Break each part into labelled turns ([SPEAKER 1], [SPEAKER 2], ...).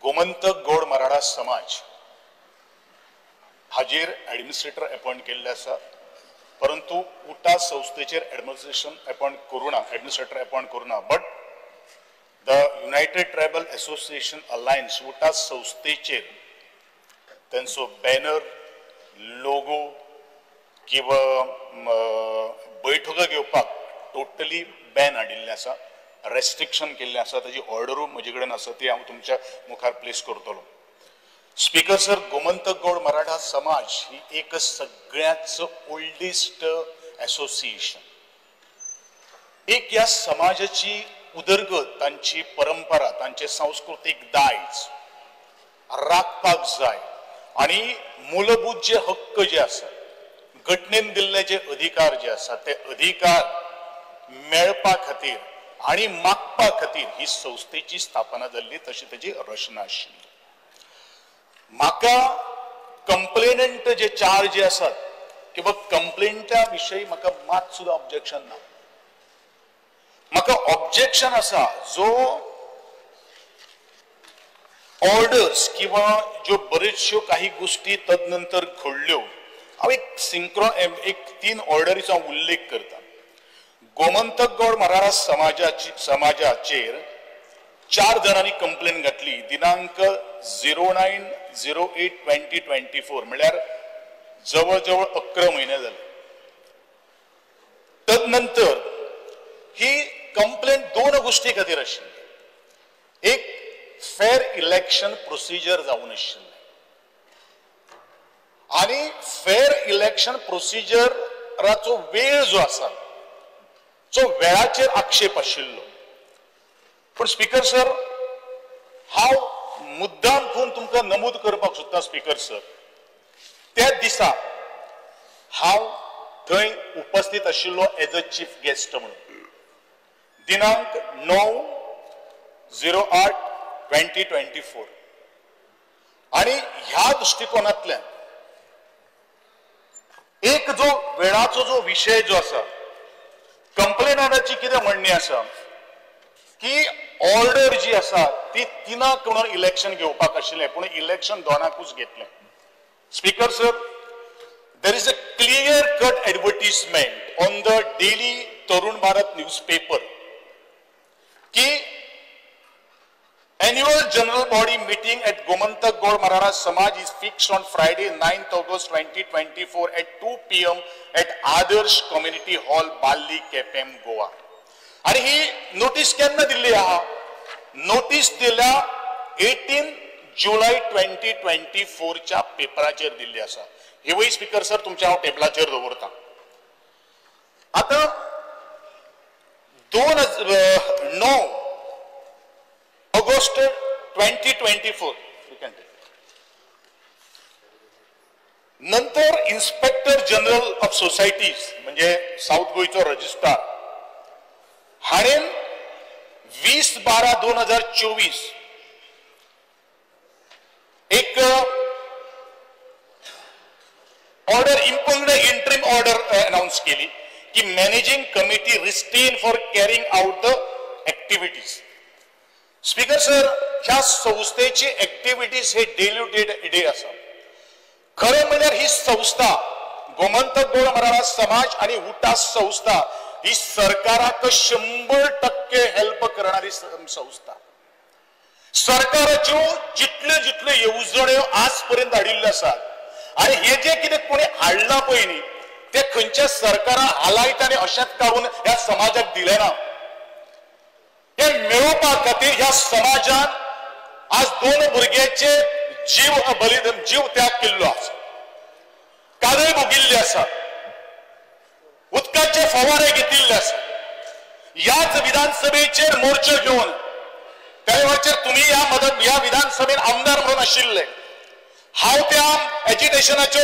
[SPEAKER 1] गोमंतक गौड मराठा समाज हाजेर administrator appoint केल्ले आसा, परंतु उटा संस्थेचेर एडमिनिस्ट्रेशन अपॉइंट करूना, एडमिनिस्ट्रेटर अपॉइंट करूना. But the United Tribal Association Alliance UTAA संस्थेचेर त्यांचो बॅनर, लोगो किंवा बैठका घेवपाक टोटली बॅन हाडिल्ले आसा, रेस्ट्रिक्शन केल्ले आसा. ताजी ऑर्डरू म्हजे कडेन आसा, ती हांव तुमच्या मुखार प्लेस करतलो. स्पीकर सर, गोमंतक गौड मराठा समाज ही एक सगळ्याच ओल्डेस्ट एसोसिएशन. एक ह्या समाजाची उदरगत, तांची परंपरा, तांचे सांस्कृतिक दायज राखपाक जाय आणि मूलभूत जे हक्क जे आसात, घटनेन दिल्ले जे अधिकार जे आसात, ते अधिकार मेळपा खातीर आणि मागपा खातीर ही संस्थेची स्थापना जाल्ली, तशी ताची रचना आशिल्ली. म्हाका कंप्लेनंट जे चार जे आसात किंवा कंप्लेंटा विशयी म्हाका मात सुद्धा ऑब्जेक्शन ना. म्हाका ऑब्जेक्शन आसा जो ऑर्डर्स किंवा ज्यो बरेचश्यो काही गोष्टी तदनंतर घडल्यो. हांव एक 3 ऑर्डरीचो उल्लेख करता. गोमंतक गौड मराठा समाजाचेर 4 जाणांनी कंप्लेन घातली दिनांक 09/08/2024, म्हळ्यार जवळ जवळ 11 म्हयने जाले. तदनंतर ही कंप्लेन 2 गोष्टी खातीर आशिल्ली. एक, फेर इलेक्शन प्रोसिजर जावं नाशिल्लें आणि फेर इलेक्शन प्रोसिजराचो वेळ जो आसा जो वेळाचेर आक्षेप आशिल्लो. पण स्पीकर सर, हांव मुद्दाम करून तुमकां नमूद करपाक सोदता स्पीकर सर, त्या दिसा हांव थंय उपस्थित आशिल्लो एज अ चीफ गेस्ट म्हणून. दिनांक 9/08/2024 आणि ह्या दृष्टिकोनांतल्यान एक जो वेळाचो जो विशय जो आसा, कंप्लेनराची कितें म्हणणी आसा की ऑर्डर जी आसा ती 3 म्हणून इलेक्शन घेवपाक आशिल्लें, पूण इलेक्शन 2कूच घेतलें. Speaker sir, there is a clear cut advertisement on the daily Tarun Bharat newspaper कि annual general body meeting at Gomantak Gaud Marathas Samaj is fixed on Friday 9th August 2024 at 2 PM at Adarsh Community Hall, Balli, KPM, Goa. आणि ही notice केन्ना दिल्ली आहा? Notice दिल्या 18 जुलै 2024 च्या पेपराचेर दिल्ली आसा. ही वय speaker sir तुमच्या हांव टेबलाचेर दवरता. आता 9 ऑगस्ट 2024 नंतर इन्स्पेक्टर जनरल ऑफ सोसायटीज म्हणजे साऊथ गोयचो रजिस्ट्रार हाणेन 20/12/2024 एक ऑर्डर इंटरिम ऑर्डर अनाउंस केली की managing committee restrain for carrying out the activities. Speaker sir, ह्या संस्थेची ऍक्टिव्हिटीज हे डेली डे आसा. खरें म्हणल्यार ही संस्था गोमंतक गौड मराठा समाज आणि उटा संस्था ही सरकाराक 100% हेल्प करणारी संस्था. सरकाराच्यो जितल्यो येवजण्यो आजपर्यंत हाडिल्ल्यो आसात आणि हे जे कितें कोणी हाडला पळय न्ही ते खंयच्या सरकारान हालायत आनी अशेंच काडून ह्या समाजाक दिले ना. हे मेळोवपा खातीर ह्या समाजान आज 2 भुरग्याचे जीव त्याग केल्लो आसा, कादय भोगिल्ली आसा, उदकाचे फवारे घेतिल्ले आसा. याच विधानसभेचेर मोर्चो घेवन त्या वेळाचेर तुम्ही या विधानसभेत आमदार म्हणून आशिल्ले. हांव त्या एजिटेशनाचो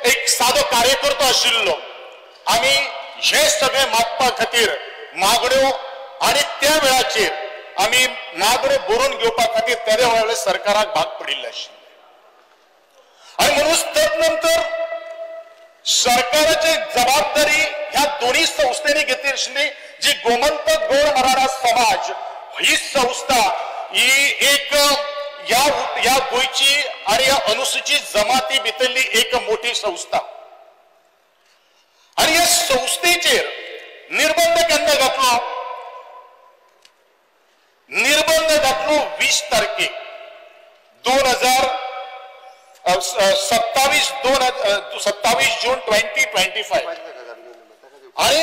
[SPEAKER 1] एक सादो कार्यकर्तो आशिल्लो. आमी हे सगळे मागपा खातीर मागण्यो आणि त्या वेळाचेर आमी मागण्यो बरोवन घेवपा खातीर त्या वेळार सरकाराक भाग पडिल्ले आशिल्ले. आणि म्हणून तदनंतर सरकाराची जबाबदारी ह्या दोन्ही संस्थेने घेतली आशिल्ली. जी गोमंतक गौड मराठा समाज ही संस्था ही एक या गोयची आणि या अनुसूचित जमाती भितरली एक मोठी संस्था आणि या संस्थेचेर निर्बंध केन्ना घातलो? निर्बंध घातलो 20 तारखेक 27 जून 2025 आणि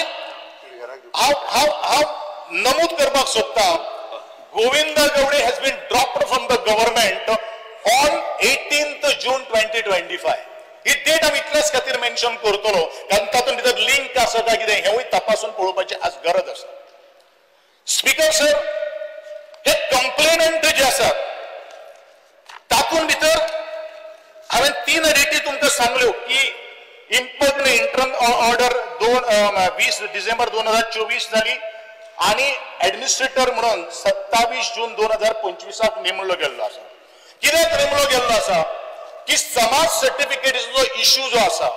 [SPEAKER 1] हांव नमूद करपाक सोदता Govinda Gowde has been dropped from the government on 18th June 2025. ही डेट आमी इतल्याच खातीर मेन्शन करतलो कारण तातूंत भितर लिंक आसा काय कितें हेंवूय तपासून पळोवपाची आज गरज आसा. स्पीकर सर, हे कंप्लेनंट जे आसात तातूंत भितर हांवें 3 डेटी तुमकां सांगल्यो की इम्पॉर्टंट इंटरम ऑर्डर 20 डिसेंबर 2024 जाली आणि ऍडमिनिस्ट्रेटर म्हणून 27 जून 2025 नेमलो गेल्लो आसा. कित्याक नेमलो गेल्लो आसा की समाज सर्टिफिकेटीचो इश्यू जो आसा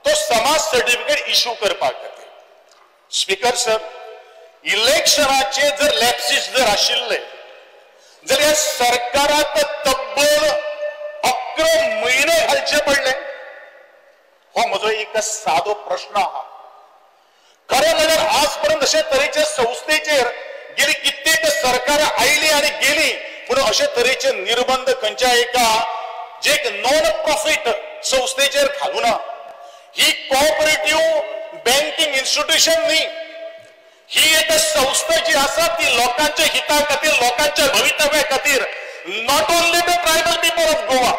[SPEAKER 1] तो समाज सर्टिफिकेट इश्यू करपाक खातीर. स्पीकर सर, इलेक्शनाचे जर लॅप्सीस जर आशिल्ले जाल्यार सरकाराक तब्बल 11 म्हयने घालचे पडले. हो म्हजो एक सादो प्रश्न आहा. खरें म्हणल्यार आज पर्यंत अशे तरेच्या संस्थेचेर गेली कित्येक सरकारां आयली आणि गेली पूण अशे तरेचे निर्बंध खंयच्या एका जे नॉन प्रॉफिट संस्थेचेर घालूना. ही कोऑपरेटिव्ह बँकिंग इन्स्टिट्यूशन न्ही, ही एक संस्था जी आसा ती लोकांच्या हिता खातीर लोकांच्या भवितव्या खातीर not only the tribal people of Goa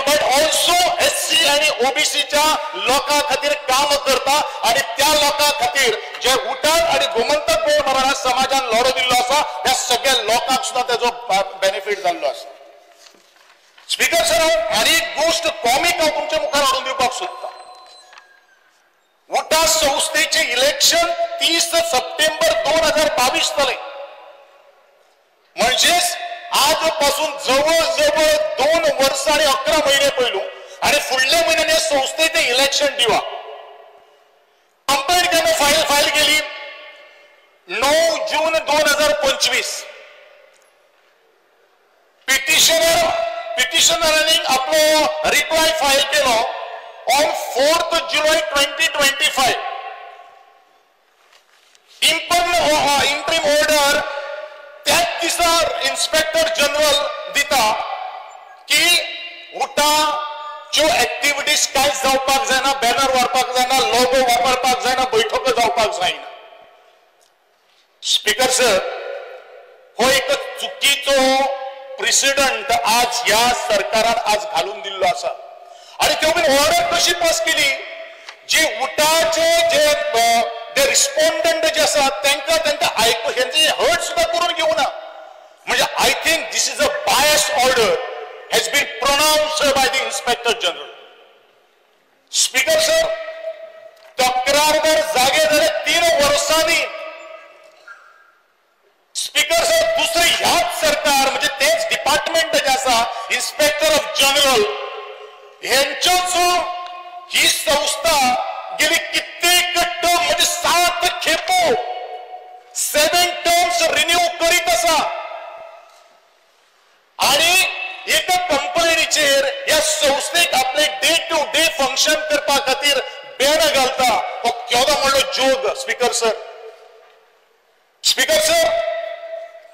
[SPEAKER 1] but also SC आणि OBCच्या लोकां खातीर काम करता आणि त्या लोकां खातीर जे उठाव आणि गोमंतक गोळ मराठा समाजान लढो दिल्लो आसा त्या सगळ्या लोकांक सुद्धा त्याचो बेनिफिट जाल्लो आसा. स्पीकर सर, आनी एक गोष्ट कॉमिक हांव तुमच्या मुखार हाडून दिवपाक सोदता. उठा संस्थेचे इलेक्शन 30 सप्टेंबर 2022 जाले. म्हणजेच आजपासून जवळ 2 वर्ष आणि 11 महिने पयलू आणि फुडल्या म्हयन्याने संस्थेचे इलेक्शन दिवा. कंप्लेंट केन्ना फायल केली 9 जून 2025. पिटिशनरांनी आपलो रिप्लाय फायल केलो on 4th July 2025. Interim order त्याच दिसा इन्स्पेक्टर जनरल दिता की उठाच्यो ऍक्टिव्हिटीज कांयच जावपाक जायना, बॅनर वापरपाक जायना, लोगो वापरपाक जायना, बैठको जावपाक जायना. स्पीकर सर, हो एक चुकीचो प्रेसिडेंट आज ह्या सरकारान आज घालून दिल्लो आसा आणि त्यो बीन ऑर्डर कशी पास केली जी उठाचे जे रिस्पॉन्डंट जे आसात तांकां आयकून हेंची हर्ट सुद्धा करून घेवना. म्हणजे I think this is a bias order has been pronounced by the inspector general. Speaker sir, तक्रारदार जागे जाले 3 वर्सांनी. स्पीकर सर, दुसरे ह्याच सरकार म्हणजे तेच डिपार्टमेंट जे आसा इन्स्पेक्टर ऑफ जनरल हेंचोच ही संस्था गेली कित्येक टर्म म्हणजे 7 खेपो 7 टर्म्स रिन्यू करीत आसा आणि एका कंपनीचेर या संस्थेक आपले डे टू डे फंक्शन करपा खातीर बेड घालता. हो केवढो म्हणलो जोग. स्पीकर सर,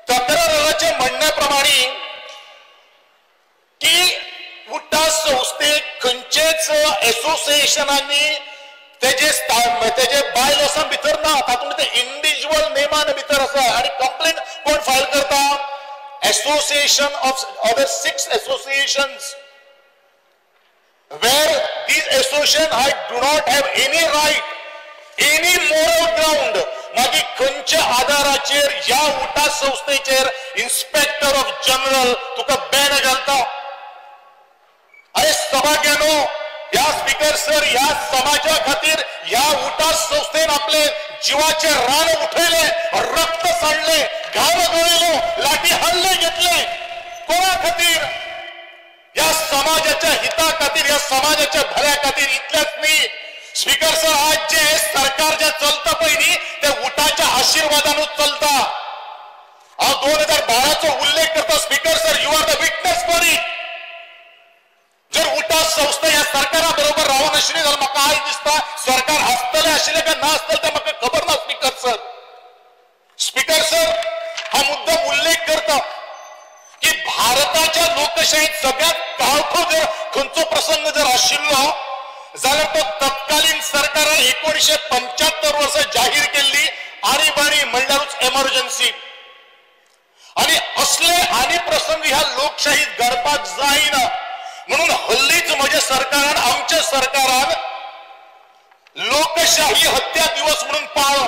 [SPEAKER 1] तक्रारदाराच्या म्हणण्याप्रमाणे की उठा संस्थेक खंयचेच एसोसिएशनांनी तेजे बायलॉसां भितर ना, तातूंत ते इंडिव्हिज्युअल नेमान भितर आसा आणि कंप्लेंट कोण फायल करता? Association of other 6 associations where these associations do not have any right, any moral ground. मागी खंयच्या आधाराचेर ह्या उठा संस्थेचेर इन्स्पेक्टर ऑफ जनरल तुका बॅन घालता? अरे सभाग्यानो, या स्पीकर सर, या समाजा खातीर या उठा संस्थेन आपले जीवाचे रान उठयले, रक्त सांडले, घाम गळयलो, लाठी हल्ले घेतले. कोणा खातीर? या समाजाच्या हिता खातीर, या समाजाच्या भल्या खातीर. इतलेच न्ही स्पीकर सर, आज जे सरकार जे चलता पळय न्ही ते उठाच्या आशीर्वादानूच चलता. हांव 2012 चो उल्लेख करता. स्पीकर सर, आसतले आशिल्ले काय ना आसतले ते म्हाका खबर ना स्पीकर सर. स्पीकर सर हा मुद्दा उल्लेख करता की भारताच्या लोकशाहीत सगळ्यात काळखो जर खंयचो प्रसंग जर आशिल्लो जाल्यार तो तत्कालीन सरकारान 1975 वर्सा जाहीर केल्ली आणीबाणी म्हणल्यारूच एमर्जन्सी. आणि असले आनी प्रसंग ह्या लोकशाहीत घडपाक जायना म्हणून हल्लीच म्हज्या सरकारान आमच्या सरकारान लोकशाही हत्या दिवस म्हणून पाळ्ळो.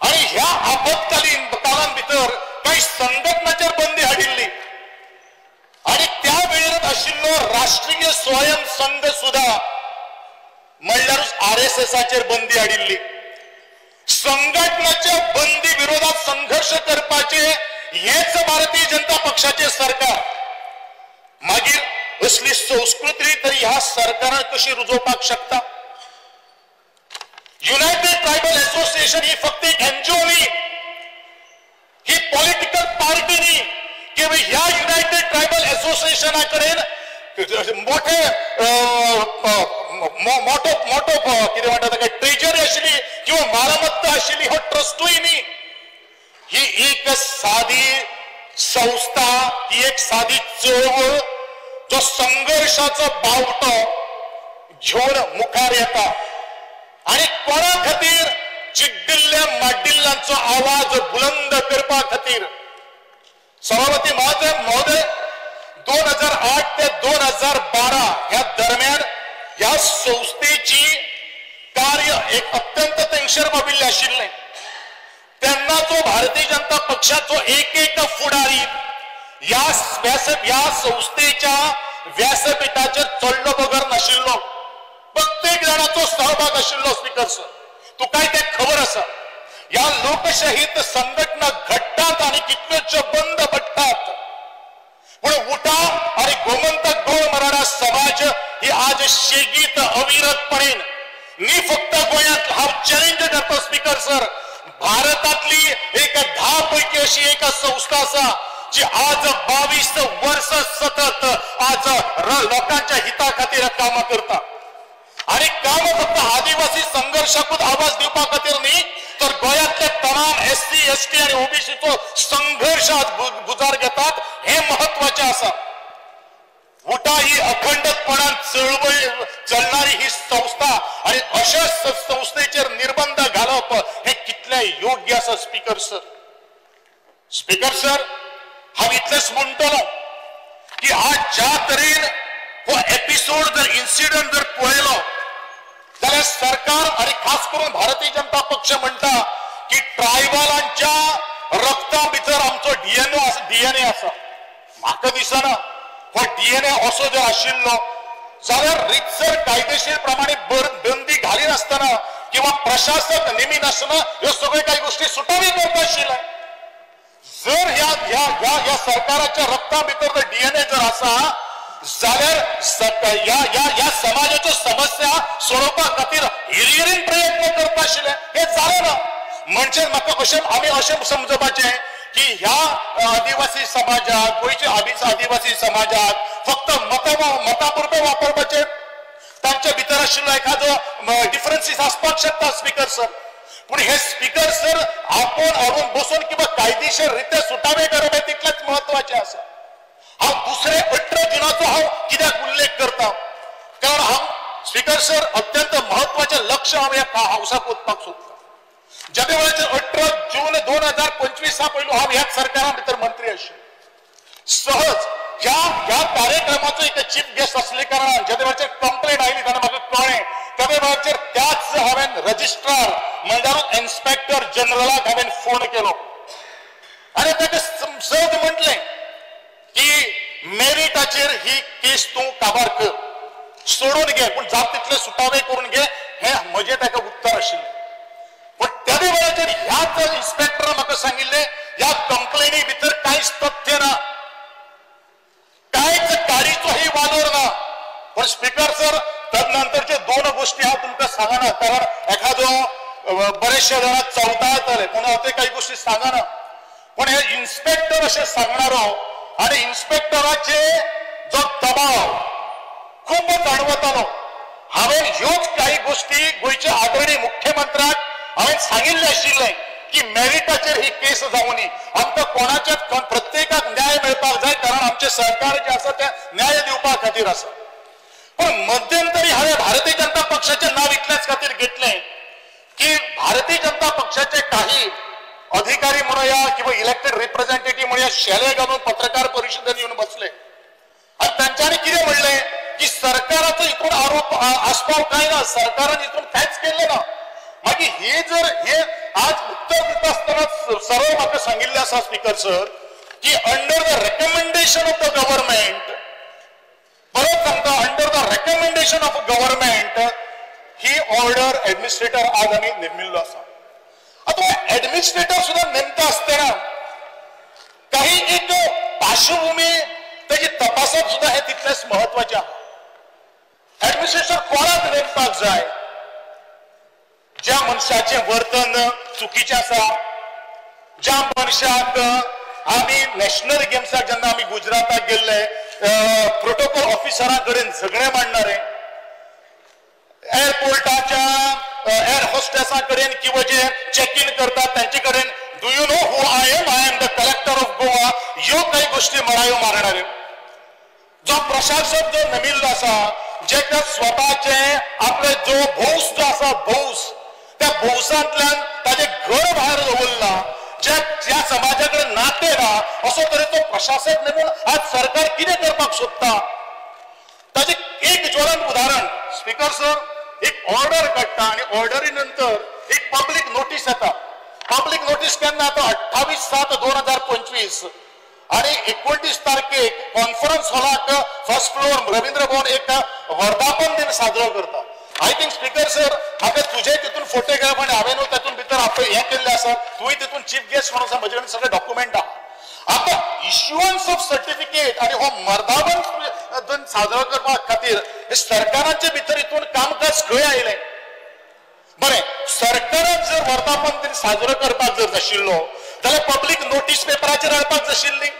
[SPEAKER 1] आणि ह्या आपत्कालीन काळां भितर काही संघटनांचेर बंदी हाडिल्ली आणि त्या वेळेर आशिल्लो राष्ट्रीय स्वयं संघ सुद्धा म्हणल्यारूच RSSचेर बंदी हाडिल्ली. संघटनाच्या बंदी विरोधात संघर्ष करपाचे हेच भारतीय जनता पक्षाचे सरकार. मागीर असली संस्कृती तरी ह्या सरकारान कशी रुजोवपाक शकता. युनायटेड ट्रायबल असोसिएशन ही फक्त एक NGO न्ही, ही पॉलिटिकल पार्टी न्ही की ह्या युनायटेड ट्रायबल असोसिएशना कडेन मोठे कितें म्हणटा ताका ट्रेजरी आशिल्ली किंवा मालमत्ता आशिल्ली हो ट्रस्टूय न्ही. ही एक साधी संस्था, ही एक साधी चळवळ जो संघर्षाचो बावटो घेऊन मुखार येता आणि कोणा खातीर चिड्डिल्ल्या माड्डिल्ल्यांचो आवाज बुलंद करपा खातीर. सभापती महोदय 2008 ते 2012 ह्या दरम्यान ह्या संस्थेची कार्य एक अत्यंत तेंगशेर बाबिल्ले आशिल्ले. तेन्नाचो भारतीय जनता पक्षाचो एक फुडारी या संस्थेच्या व्यासपीठाचेर चढलो बगर नाशिल्लो. प्रत्येक जाणाचो सहभाग आशिल्लो. स्पीकर सर तुकाय ते खबर आसा या लोकशाहीत संघटना घडटात आणि कितल्योच्यो बंद पडटात. पण उठा आणि गोमंतक गौळ मराठा समाज ही आज शेगीत अविरतपणेन नी फक्त गोंयांत हांव चॅलेंज करतो स्पीकर सर, भारतातली एक 10 पैकी अशी एक संस्था आसा जी आज 22 वर्ष सतत आज लोकांच्या हिता खातीर कामां करता. आणि काम फक्त आदिवासी संघर्षाकूच आवाज दिवपा खातीर न्ही तर गोंयांतले तमाम SC ST आणि OBCचो संघर्ष गुजार घेतात हे महत्वाचे आसा. उठा ही अखंडपणान चळवळ चलणारी ही संस्था आणि अशा संस्थेचेर निर्बंध घालप हे कितले योग्य आसा. स्पीकर सर हांव इतलेंच म्हणटलो की आज ज्या तरेन हो एपिसोड जर इन्सिडंट जर पळयलो जाल्यार सरकार आणि खास करून भारतीय जनता पक्ष म्हणटा की ट्रायबलांच्या रक्ता भितर आमचो DNA आसा. म्हाका दिसना हो DNA असो जर आशिल्लो जाल्यार रितसर कायदेशीर प्रमाणे बंदी घाली नासतना किंवा प्रशासक नेमी नासतना ह्यो सगळ्यो काही गोष्टी सुटावी करता आशिल्ले. जर ह्या सरकाराच्या रक्ता भितर जर DNA जर आसा जाल्यार या समाजाच्यो समस्या सोडोवपा खातीर हिरियेन प्रयत्न करता आशिल्ले हे जालें ना. म्हणजे म्हाका आमी अशें समजपाचें की ह्या आदिवासी समाजाक गोंयच्या आदिवासी समाजाक फक्त मतापुरते वापरपाचे तांच्या भितर आशिल्लो एखादो डिफरन्सीस आसपाक शकता. स्पीकर सर पूण हे स्पीकर सर आपण हाडून बसून किंवा कायदेशीर रित्या सुटावे करप हे तितलेंच महत्वाचें आसा. हांव दुसरे 18 जुनाचो हांव कित्याक उल्लेख करता कारण हांव स्पीकर सर अत्यंत महत्वाचें लक्ष हांव ह्या हावसाक वचपाक सोदता. ज्या वेळाचेर 18 जून 2025 पयलू हांव ह्याच सरकारा भितर मंत्री आशिल्लो. सहज ह्या कार्यक्रमाचो एक चीफ गेस्ट आसले कारणान ज्या वेळाचेर कंप्लेंट आयली तेन्ना म्हाका कळ्ळें त्या वेळाचेर त्याच हांवें रजिस्ट्रार म्हणल्यार इन्स्पेक्टर जनरलाक हांवें फोन केलो आनी ताका सहज म्हटलें की मेरिटाचेर ही केस तूं काबार कर, सोडून घे पूण जाता तितले सुटावे करून घे हे म्हजें ताका उत्तर आशिल्लें. पण त्या वेळाचेर ह्याच इन्स्पेक्टरान म्हाका सांगिल्लें ह्या कंप्लेनी भितर कांयच तथ्य ना, कांयच काडीचोही वालोर ना. पण स्पीकर सर तदनंतरच्यो 2 गोष्टी हांव तुमकां सांगना कारण एखादो बरेचशे जाणां चवता येतले पूण हांव ते काही गोष्टी सांगना. पण हे इन्स्पेक्टर अशें सांगणारो आनी इन्स्पेक्टराचे जो दबाव खूब जाणवतालो हांवें ह्योच काही गोष्टी गोयच्या आदरणीय मुख्यमंत्र्याक हांवें सांगिल्ले आशिल्लें की मेरिटाचेर ही केस जावनी आमकां कोणाच्याच प्रत्येकाक न्याय मेळपाक जाय कारण आमचे सरकार जे आसा ते न्याय दिवपा खातीर आसा पण मध्यंतरी हांवें भारतीय जनता पक्षाचें नांव इतल्याच खातीर घेतलें की भारतीय जनता पक्षाचे काही अधिकारी म्हणूया किंवा इलेक्टेड रिप्रेझेंटेटिव्ह म्हणूया शेले घालून पत्रकार परिशदेन येऊन बसले आणि तांच्यांनी कितें म्हणलें की सरकाराचो हितून आरोप आस्पाव काय ना सरकारान हितून कांयच केल्लें ना मागीर हे आज उत्तर दिता आसतना सरळ म्हाका सांगिल्लें आसा स्पीकर सर की under the recommendation of the government परत सांगता under the recommendation of government he order administrator आज आमी नेमिल्लो आसा आता एडमिनिस्ट्रेटर सुद्धा नेमता असताना काही एक पार्श्वभूमी त्याची तपासप सुद्धा हे तितलेच महत्वाचे आहे एडमिनिस्ट्रेटर कोणाक नेमपाक जाय ज्या मनशाचे वर्तन चुकीचे आसा ज्या मनशाक आम्ही नॅशनल गेम्साक जेन्ना आम्ही गुजराताक गेल्ले प्रोटोकॉल ऑफिसरांकडेन झगडे मांडणारे एअरपोर्टाच्या एअर होस्टेसांकडेन किंवा जे चेक इन करतात त्यांचे कडेन do you know who I am the collector of Goa ह्यो काही गोष्टी म्हणायो मारणारे जो प्रशासक जो नेमिल्लो आसा जेका स्वताचे आपले जो भौस जो आसा भौस त्या भौसांतल्यान ताजे घर भायर दवरला ज्या समाजाकडे नाते ना असो तरेचो प्रशासक नेमून आज सरकार कितें करपाक सोदता ताजे एक ज्वलंत उदाहरण स्पीकर सर एक ऑर्डर काडटा आणि ऑर्डरी नंतर एक पब्लिक नोटीस येता पब्लिक नोटीस केन्ना आता 28/7/2025 आणि 29 तारखेक कॉन्फरन्स हॉलाक फर्स्ट फ्लोर रवींद्र भवन एक वर्धापन दिन साजरो करता आय थिंक स्पीकर सर म्हाका तुझे तितून फोटोग्राफ आणि हांवें तातून भितर आपण हे केल्ले आसा तुवें तितून चीफ गेस्ट म्हणून आसा म्हजे कडेन सगळे डॉक्युमेंट आहा आता इश्युअन्स ऑफ सर्टिफिकेट आणि हो वर्धापन दिन साजरो करपा खातीर हे सरकाराचे भितर हितून कामकाज खंय आयलें बरें सरकारान जर वर्धापन दिन साजरो करपाक जर नाशिल्लो जाल्यार पब्लिक नोटीस पेपराचेर हाडपाक जाशिल्ली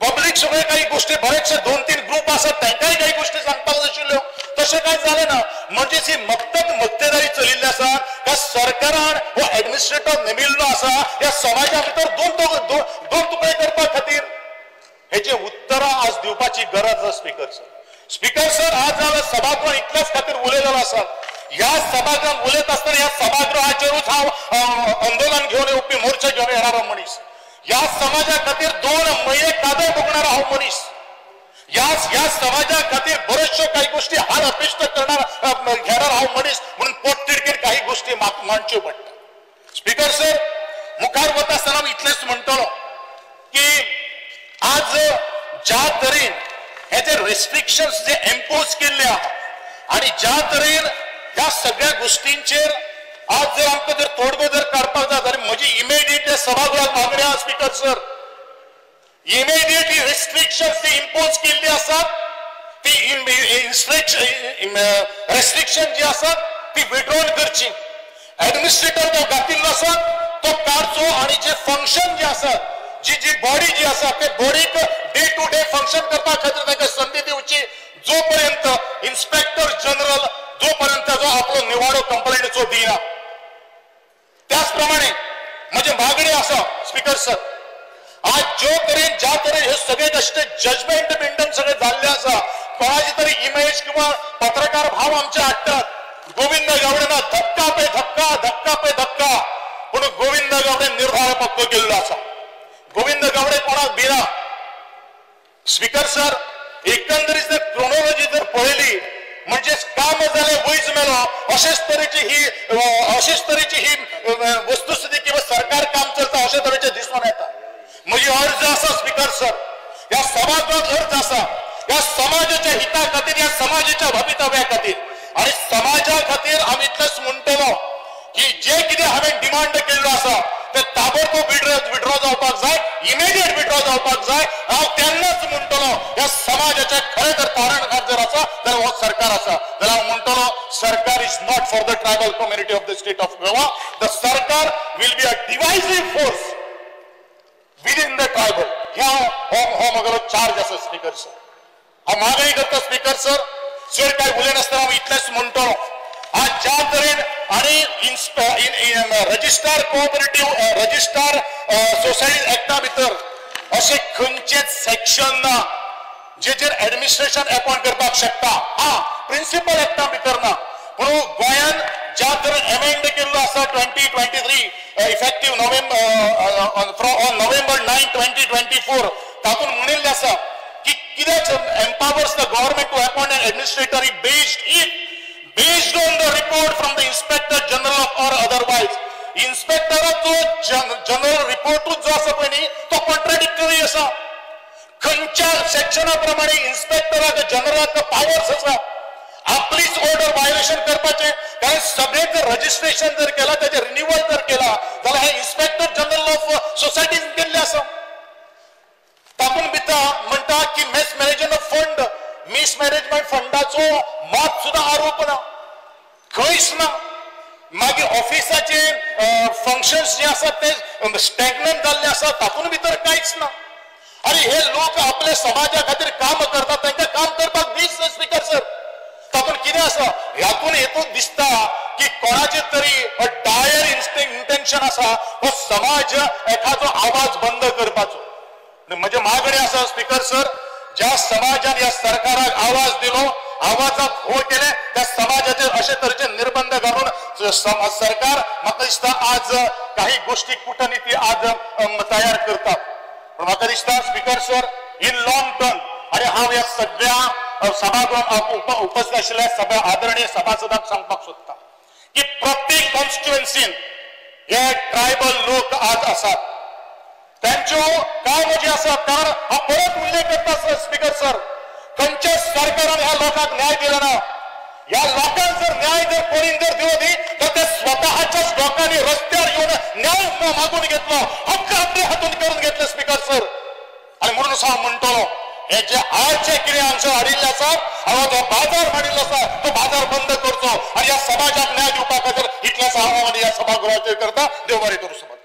[SPEAKER 1] पब्लिक सगळे काही गोष्टी बरेचसे 2-3 ग्रुप आसात तांकांय काही गोष्टी सांगपाक जाशिल्ल्यो तशें कांय जालें ना म्हणजे ही मक्तेदारी चलिल्ली आसा त्या सरकारान हो एडमिनिस्ट्रेटर नेमिल्लो आसा ह्या समाजा भितर दोन तुकडे करपा खातीर हेजे उत्तरां आज दिवपाची गरज आसा स्पीकर सर आज हांव सभागृहात इतल्याच खातीर उलयलेलो आसा ह्या सभागृहात उलयत आसतना ह्या सभागृहाचेरूच हांव आंदोलन घेवन येवपी मोर्चा घेवन येणारो मनीस ह्या समाजा खातीर 2 महिने कादळ भोगणारा हांव मनीस ह्या समाजा खातीर बऱ्याचशा काही गोष्टी हार अपेष्ट घेणार हांव मनीस म्हणून पोटतिडकीर काही गोष्टी मांडच्यो पडटा स्पीकर सर मुखार वता आसतना हांव इतलेंच म्हणटलो की आज ज्या तरेन हे जे रेस्ट्रिक्शन्स जे इम्पोज केल्ले आहा आणि ज्या तरेन ह्या सगळ्या गोष्टींचेर आज जर आमकां जर तोडगो जर काडपाक जाय जाल्यार म्हजी इमिडिएट सभागृहाक मागणी आहा स्पीकर सर इमिडिएट रेस्ट्रिक्शन्स ती इम्पोज केल्ली आसात ती रेस्ट्रिक्शन जी आसात ती विड्रॉल करची एडमिनिस्ट्रेटर जो घातिल्लो आसा तो काडचो आणि जे फंक्शन जे आसात जी बॉडी जी आसा ते बॉडीक डे टू डे फंक्शन करपा खातीर ताका संधी दिवची जोपर्यंत इन्स्पेक्टर जनरल जोपर्यंत जो आपलो निवाडो कंप्लेंटचो दिना त्याचप्रमाणे म्हणजे मागणी आसा स्पीकर सर आज ज्या तरेन हे सगळे कष्ट जजमेंट बिंडन सगळे जाल्ले आसा कोणाची तरी इमेज किंवा पत्रकार भाव आमचे हाडटात गोविंद गावडेना धक्का पे धक्का पण गोविंद गावडे निर्धार पक्क केल्लो आसा गोविंद गावडे कोणाक भिना स्पीकर सर एकंदरीत जर क्रोनॉलॉजी जर पळयली म्हणजे काम जाले वयच मेलो अशेच तरेची ही वस्तुस्थिती किंवा सरकार काम चलता अशे तरेचे दिसून येता म्हजी अर्ज आसा स्पीकर सर ह्या सभागृहात अर्ज आसा ह्या समाजाच्या हिता खातीर ह्या समाजाच्या भवितव्या खातीर आणि समाजा खातीर आमी इतलेंच म्हणटलो की जे कितें हांवें डिमांड केल्लो आसा ते ताबडतोब विड्रॉ जावपाक जाय इमिडिएट विड्रॉ जावपाक जाय हांव तेन्नाच म्हणटलो ह्या समाजाचे खरें जर तारणहार जर आसा जाल्यार हो सरकार आसा जाल्यार हांव म्हणटलो sarkar is not for the tribal community of the state of Goa the sarkar will be a divisive force within the tribal ह्या हो म्हगेलो चार्ज आसा स्पीकर सर हांव मागणी करता स्पीकर सर जर काय उलयनासतना हांव इतलेंच म्हणटलो आज ज्या तरेन आणि रजिस्ट्रार कोऑपरेटिव्ह रजिस्ट्रार सोसायटी एक्टा भितर असे खंयचेच सेक्शन ना जेचेर एडमिनिस्ट्रेशन अपॉइंट करपाक शकता प्रिन्सिपल एक्टा भितर ना पूण गोंयान ज्या तरेन अमेंड केल्लो आसा 2023 इफेक्टिव्ह नोव्हेंबर 9 2024 तातूंत म्हणिल्लें आसा की कित्याक empowers the government to appoint an administrator based on the report from the inspector general or otherwise inspectoraचो जनरल रिपोर्ट जो आसा पळय न्ही तो कॉन्ट्राडिक्टरी आसा खंयच्या सेक्शना प्रमाणे इन्स्पेक्टराक जनरलाक पावर्स आसा आपलीच ऑर्डर वायोलेशन करपाचे कारण सगळे जर रजिस्ट्रेशन जर केला त्याचे रिन्यूअल जर केला जाल्यार हे इन्स्पेक्टर जनरल ऑफ सोसायटीन केल्ले आसा तातूंत भितर म्हणटा की मिसमॅनेजमेंट फंडाचो मात सुद्धा आरोप ना खंयच ना मागीर ऑफिसाचे फंक्शन्स जे आसात ते स्टॅग्नंट जाल्ले आसा तातूंत भितर कांयच ना आनी हे लोक आपल्या समाजा खातीर काम करतात तांकां काम करपाक दीस स्पीकर सर तातूंत कितें आसा ह्यातून हेतून दिसता की कोणाचे तरी डायर इंटेन्शन आसा हो समाज एखादो आवाज बंद करपाचो म्हणजे मागणे आसा स्पीकर सर ज्या समाजान ह्या सरकाराक आवाज दिलो आवाजाक हो केले त्या समाजाचे अशे तरेचे निर्बंध घालून सरकार म्हाका दिसता आज काही गोष्टी कूटनीती आज तयार करतात पण म्हाका दिसता speaker sir in long term आणि हांव ह्या सगळ्या सभागृहात उपस्थित आशिल्ल्या सगळ्या आदरणीय सभासदांक सांगपाक सोदता की प्रत्येक कॉन्स्टिट्युएन्सीन हे ट्रायबल लोक आज आसात त्यांचो काम जे आसा कारण हा परत उल्लेख करता स्पीकर सर खंयच्या सरकारान ह्या लोकांक न्याय दिला ना ह्या लोकांक जर न्याय जर कोणीन जर दिलो न्ही तर ते स्वतःच्याच लोकांनी रस्त्यार येऊन न्याय मागून घेतलो हक्क आपल्या हातून करून घेतले स्पीकर सर आणि म्हणून हांव म्हणटलो हे जे आज जे कितें हांगसर हाडिल्ले आसा हांव तो बाजार हाडिल्लो आसा तो बाजार बंद करचो आणि ह्या समाजाक न्याय दिवपा खातीर इतलेंच हांव ह्या सभागृहाचेर करता देव बरें करूं